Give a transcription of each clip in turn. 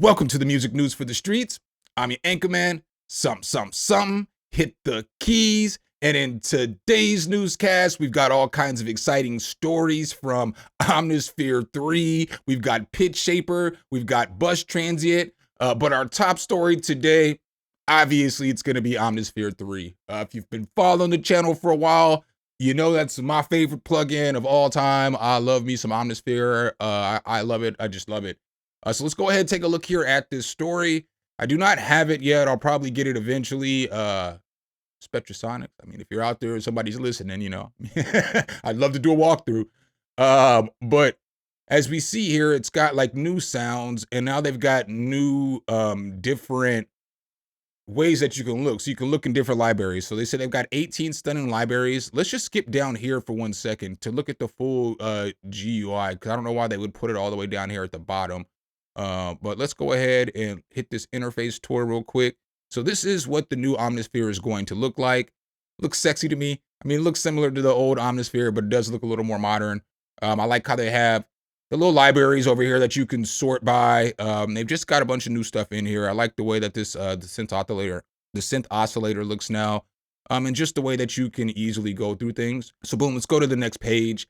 Welcome to the music news for the streets. I'm your anchorman, Sum, hit the keys. And in today's newscast, we've got all kinds of exciting stories from Omnisphere 3. We've got PitchShaper, we've got Bus Transient. But our top story today, obviously, it's going to be Omnisphere 3. If you've been following the channel for a while, you know that's my favorite plugin of all time. I love me some Omnisphere. I love it. I just love it. So let's go ahead and take a look here at this story. I do not have it yet. I'll probably get it eventually. Spectrasonics. I mean, if you're out there and somebody's listening, you know, I'd love to do a walkthrough. But as we see here, it's got like new sounds, and now they've got new different ways that you can look. So you can look in different libraries. So they said they've got 18 stunning libraries. Let's just skip down here for 1 second to look at the full GUI, because I don't know why they would put it all the way down here at the bottom. But let's go ahead and hit this interface tour real quick. So this is what the new Omnisphere is going to look like. Looks sexy to me. I mean, it looks similar to the old Omnisphere, but it does look a little more modern. I like how they have the little libraries over here that you can sort by. They've just got a bunch of new stuff in here. I like the way that this the synth oscillator looks now. And just the way that you can easily go through things. So boom, let's go to the next page.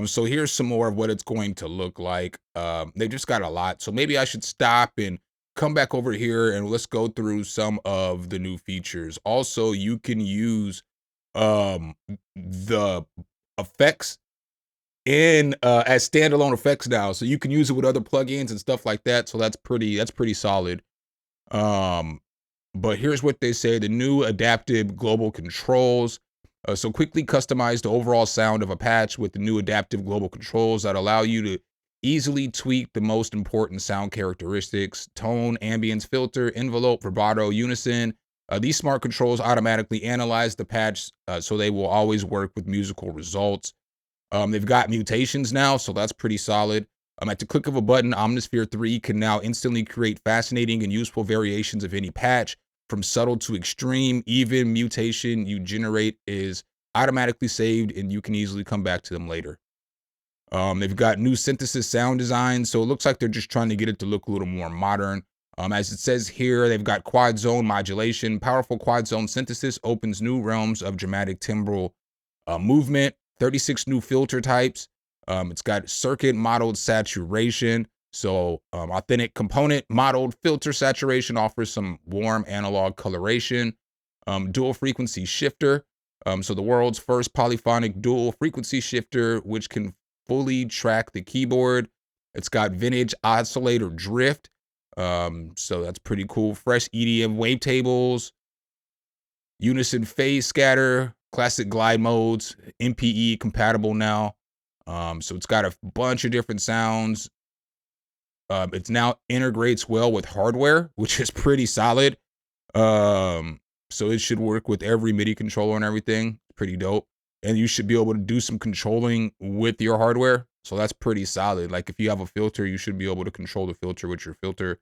So here's some more of what it's going to look like. They just got a lot. So maybe I should stop and come back over here and let's go through some of the new features. Also, you can use the effects in as standalone effects now. So you can use it with other plugins and stuff like that. So that's pretty solid. But here's what they say: the new adaptive global controls. So quickly customize the overall sound of a patch with the new adaptive global controls that allow you to easily tweak the most important sound characteristics: tone, ambience, filter, envelope, vibrato, unison. These smart controls automatically analyze the patch, so they will always work with musical results. They've got mutations now, so that's pretty solid. At the click of a button, Omnisphere 3 can now instantly create fascinating and useful variations of any patch. From subtle to extreme, even mutation you generate is automatically saved and you can easily come back to them later. They've got new synthesis sound design, so it looks like they're just trying to get it to look a little more modern. As it says here, they've got quad zone modulation. Powerful quad zone synthesis opens new realms of dramatic timbral movement. 36 new filter types. It's got circuit modeled saturation. So authentic component modeled filter saturation offers some warm analog coloration. Dual frequency shifter. So the world's first polyphonic dual frequency shifter, which can fully track the keyboard. It's got vintage oscillator drift. So that's pretty cool. Fresh EDM wavetables. Unison phase scatter. Classic glide modes. MPE compatible now. So it's got a bunch of different sounds. It now integrates well with hardware, which is pretty solid. So it should work with every MIDI controller and everything. Pretty dope. And you should be able to do some controlling with your hardware. So that's pretty solid. Like if you have a filter, you should be able to control the filter with your filter.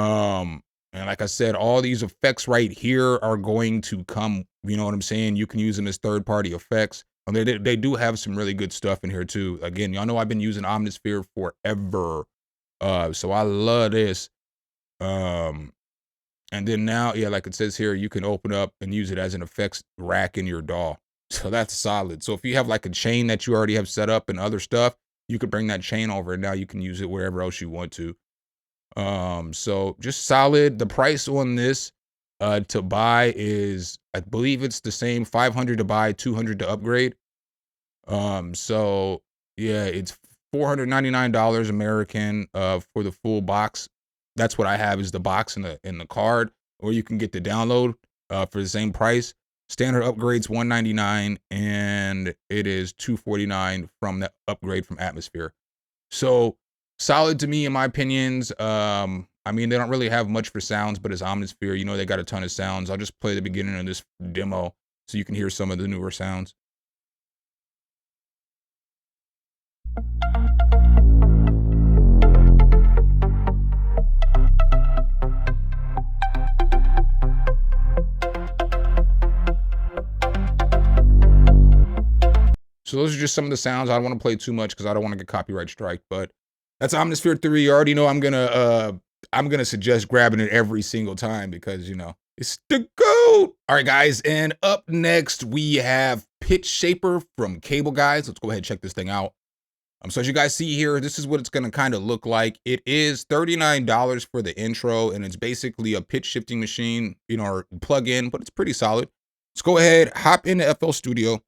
And like I said, all these effects right here are going to come, you know what I'm saying? You can use them as third-party effects. And they do have some really good stuff in here too. Again, y'all know I've been using Omnisphere forever. So I love this. And then now, yeah, like it says here, you can open up and use it as an effects rack in your DAW. So that's solid. So if you have like a chain that you already have set up and other stuff, you could bring that chain over and now you can use it wherever else you want to. So just solid. The price on this to buy is, I believe it's the same, $500 to buy, $200 to upgrade. So yeah, it's $499 American for the full box. That's what I have, is the box in the card, or you can get the download for the same price. Standard upgrades $199 and it is $249 from the upgrade from Atmosphere. So solid to me in my opinions. I mean, they don't really have much for sounds, but it's Omnisphere. You know, they got a ton of sounds. I'll just play the beginning of this demo so you can hear some of the newer sounds. So those are just some of the sounds. I don't want to play too much because I don't want to get copyright strike, but That's Omnisphere 3. You already know I'm gonna suggest grabbing it every single time because you know it's the GOAT. All right, guys, and up next we have PitchShaper from Cable Guys. Let's go ahead and check this thing out. So as you guys see here, this is what it's gonna kind of look like. It is $39 for the intro, and it's basically a pitch shifting machine, you know, or plug-in, but it's pretty solid. Let's go ahead, hop into FL Studio.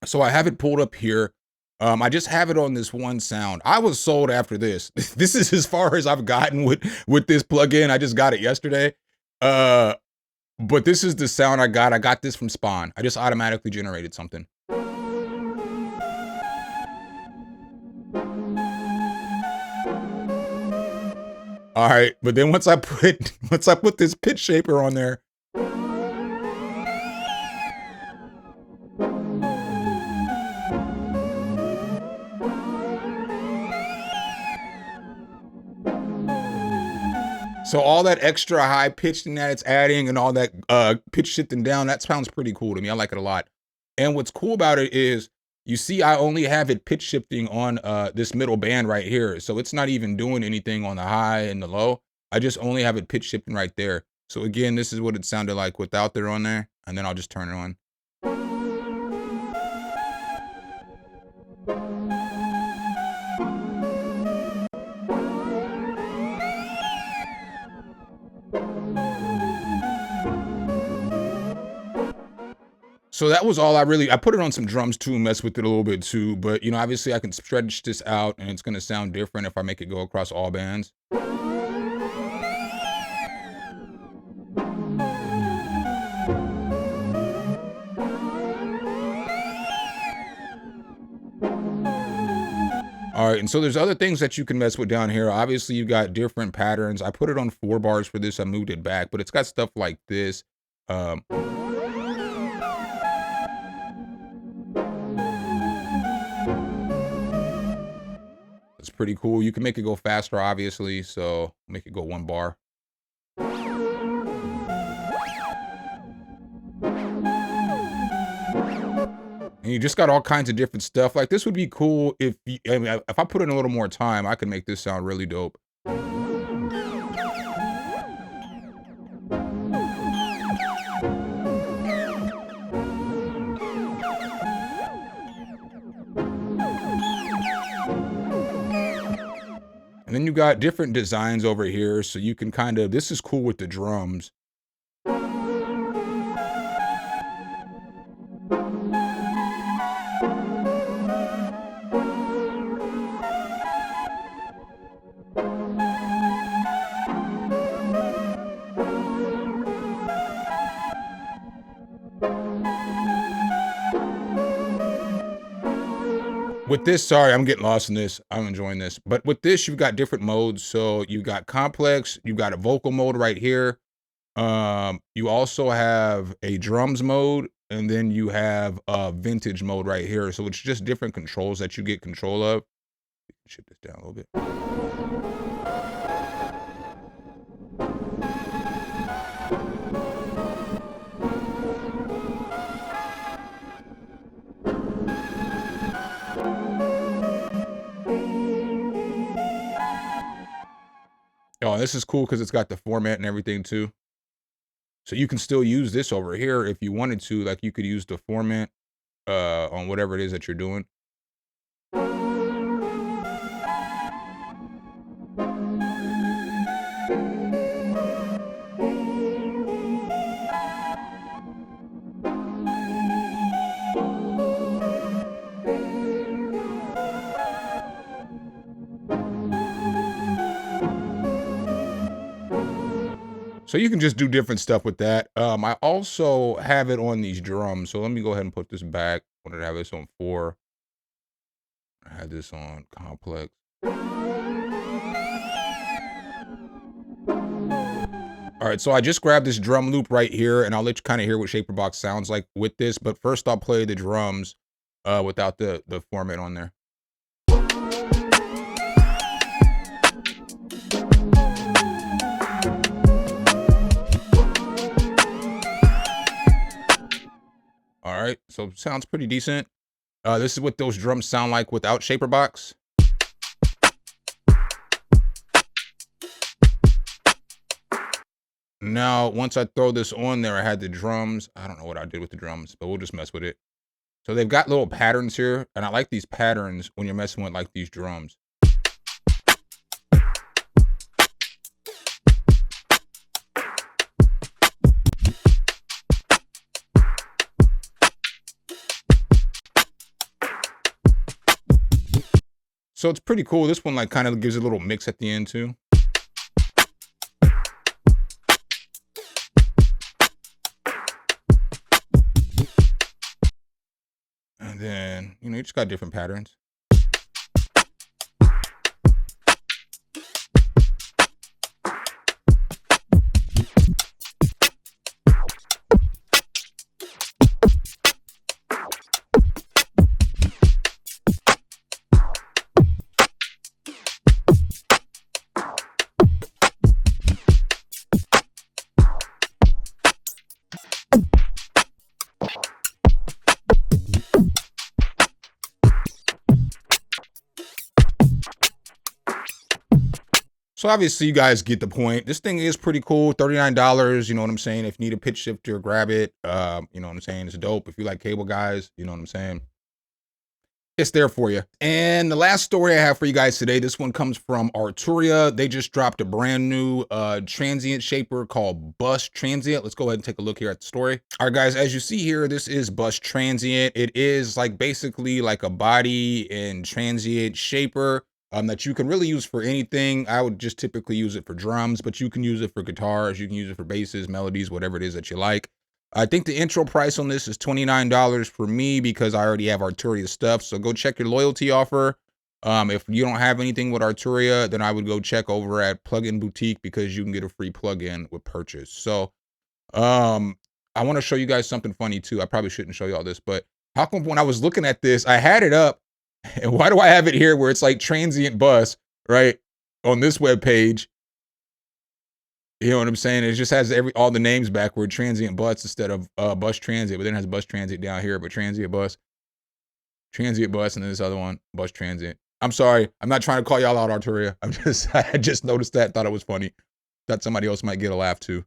So I have it pulled up here. I just have it on this one sound. I was sold after this. This is as far as I've gotten with this plugin. I just got it yesterday. But this is the sound I got. I got this from Spawn. I just automatically generated something. All right, but then once I put this PitchShaper on there, so all that extra high pitching that it's adding and all that pitch shifting down, that sounds pretty cool to me. I like it a lot. And what's cool about it is, you see I only have it pitch shifting on this middle band right here. So it's not even doing anything on the high and the low. I just only have it pitch shifting right there. So again, this is what it sounded like without there on there. And then I'll just turn it on. So that was all I put it on some drums too, mess with it a little bit too, but you know, obviously I can stretch this out and it's gonna sound different if I make it go across all bands. All right, and so there's other things that you can mess with down here. Obviously, you've got different patterns. I put it on 4 bars for this. I moved it back, but it's got stuff like this. It's pretty cool. You can make it go faster, obviously, so make it go 1 bar. And you just got all kinds of different stuff. Like this would be cool if if I put in a little more time, I could make this sound really dope. And then you got different designs over here, so you can kind of, this is cool with the drums. With this, sorry, I'm getting lost in this. I'm enjoying this. But with this, you've got different modes. So you've got complex, you've got a vocal mode right here. You also have a drums mode, and then you have a vintage mode right here. So it's just different controls that you get control of. Shift this down a little bit. Oh, this is cool because it's got the format and everything too. So you can still use this over here if you wanted to. Like you could use the format on whatever it is that you're doing. So you can just do different stuff with that. I also have it on these drums. So let me go ahead and put this back. I wanted to have this on 4. I had this on complex. All right, so I just grabbed this drum loop right here, and I'll let you kind of hear what Shaperbox sounds like with this. But first, I'll play the drums without the format on there. All right, so sounds pretty decent. This is what those drums sound like without Shaperbox. Now, once I throw this on there, I had the drums. I don't know what I did with the drums, but we'll just mess with it. So they've got little patterns here, and I like these patterns when you're messing with like these drums. So it's pretty cool. This one like kind of gives a little mix at the end too. And then, you just got different patterns. So obviously you guys get the point. This thing is pretty cool. $39, you know what I'm saying? If you need a pitch shifter, grab it. You know what I'm saying? It's dope. If you like cable guys, you know what I'm saying? It's there for you. And the last story I have for you guys today, this one comes from Arturia. They just dropped a brand new transient shaper called Bus Transient. Let's go ahead and take a look here at the story. All right, guys, as you see here, this is Bus Transient. It is like basically like a body and transient shaper that you can really use for anything. I would just typically use it for drums, but you can use it for guitars, you can use it for basses, melodies, whatever it is that you like. I think the intro price on this is $29 for me because I already have Arturia stuff. So go check your loyalty offer. If you don't have anything with Arturia, then I would go check over at Plugin Boutique because you can get a free plugin with purchase. So I want to show you guys something funny too. I probably shouldn't show you all this, but how come when I was looking at this, I had it up, and why do I have it here where it's like transient bus, right? On this web page. You know what I'm saying? It just has all the names backward, transient bus instead of bus transit, but then it has bus transit down here, but transient bus, and then this other one, bus transit. I'm sorry. I'm not trying to call y'all out, Arturia. I just noticed that, thought it was funny. Thought somebody else might get a laugh too.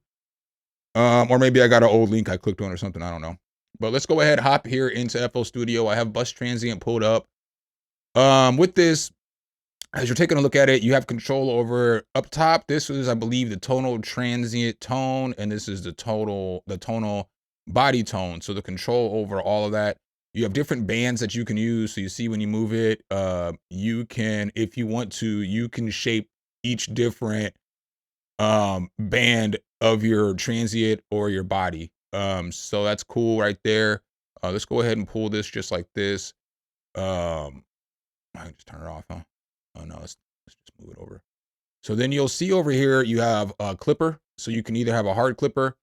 Or maybe I got an old link I clicked on or something. I don't know. But let's go ahead, hop here into FL Studio. I have bus transient pulled up. With this, as you're taking a look at it, you have control over up top. This is, I believe, the tonal transient tone, and this is the tonal body tone. So the control over all of that. You have different bands that you can use. So you see when you move it, you can, if you want to, you can shape each different band of your transient or your body. So that's cool right there. Let's go ahead and pull this just like this. I can just turn it off, huh? Oh no, let's just move it over. So then you'll see over here, you have a clipper. So you can either have a hard clipper,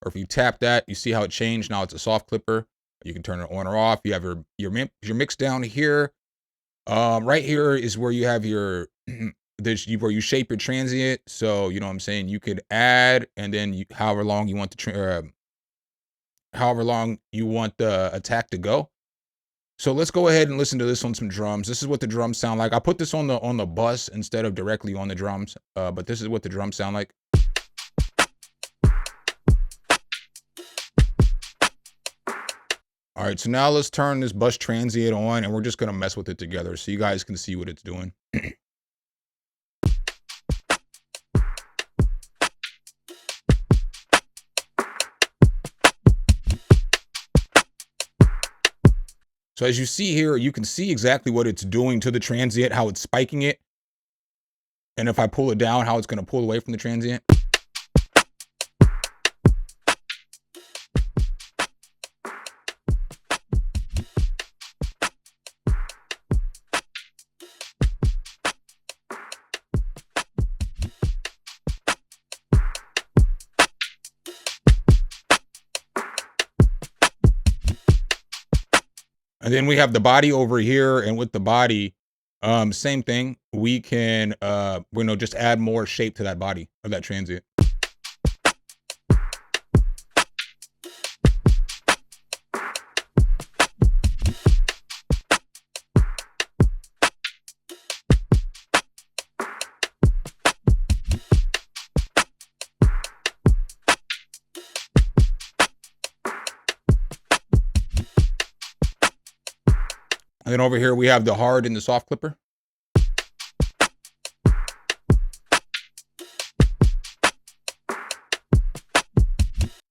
or if you tap that, you see how it changed. Now it's a soft clipper. You can turn it on or off. You have your mix down here. Right here is where you have your where you shape your transient. So you know what I'm saying. You could add, and then however long you want the attack to go. So let's go ahead and listen to this on some drums. This is what the drums sound like. I put this on the bus instead of directly on the drums, but this is what the drums sound like. All right, so now let's turn this bus transient on, and we're just gonna mess with it together so you guys can see what it's doing. So as you see here, you can see exactly what it's doing to the transient, how it's spiking it. And if I pull it down, how it's going to pull away from the transient. And then we have the body over here, and with the body, same thing. We can, just add more shape to that body of that transient. then over here, we have the hard and the soft clipper.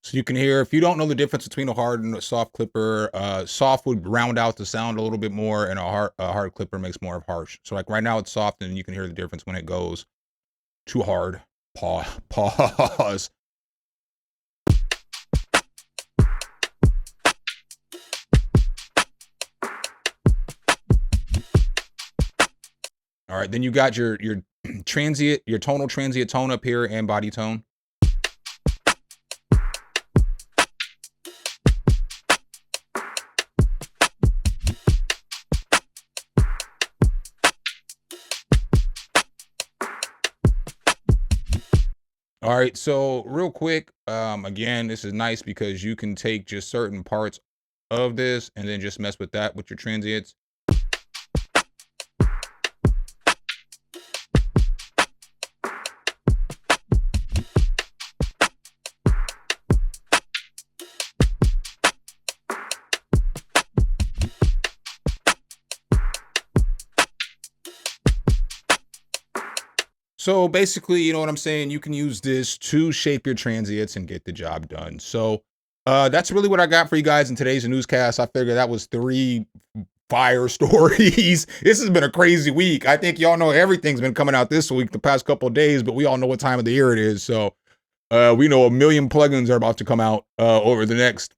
So you can hear, if you don't know the difference between a hard and a soft clipper, soft would round out the sound a little bit more, and a hard clipper makes more of harsh. So like right now it's soft, and you can hear the difference when it goes too hard. Pause. All right, then you got your transient, your tonal transient tone up here, and body tone. All right, so real quick, again, this is nice because you can take just certain parts of this and then just mess with that with your transients. So basically, you know what I'm saying? You can use this to shape your transients and get the job done. So that's really what I got for you guys in today's newscast. I figured that was 3 fire stories. This has been a crazy week. I think y'all know everything's been coming out this week, the past couple of days, but we all know what time of the year it is. So we know a million plugins are about to come out over the next,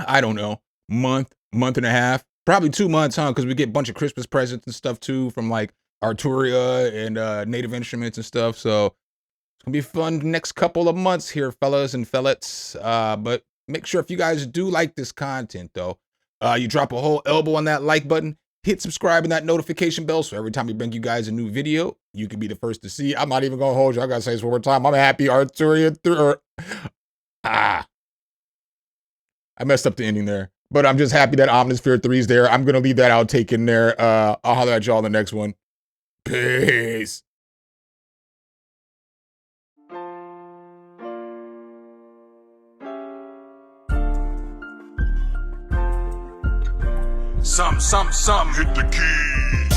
I don't know, month and a half, probably 2 months, huh? Because we get a bunch of Christmas presents and stuff too from like Arturia and Native Instruments and stuff. So it's gonna be fun next couple of months here, fellas and fellets. But make sure if you guys do like this content though, you drop a whole elbow on that like button, hit subscribe and that notification bell, so every time we bring you guys a new video, you can be the first to see. I'm not even gonna hold you. I gotta say this one more time. I'm happy Arturia I messed up the ending there. But I'm just happy that Omnisphere 3 is there. I'm gonna leave that outtake in there. I'll holler at y'all in the next one. Peace. Some, hit the key.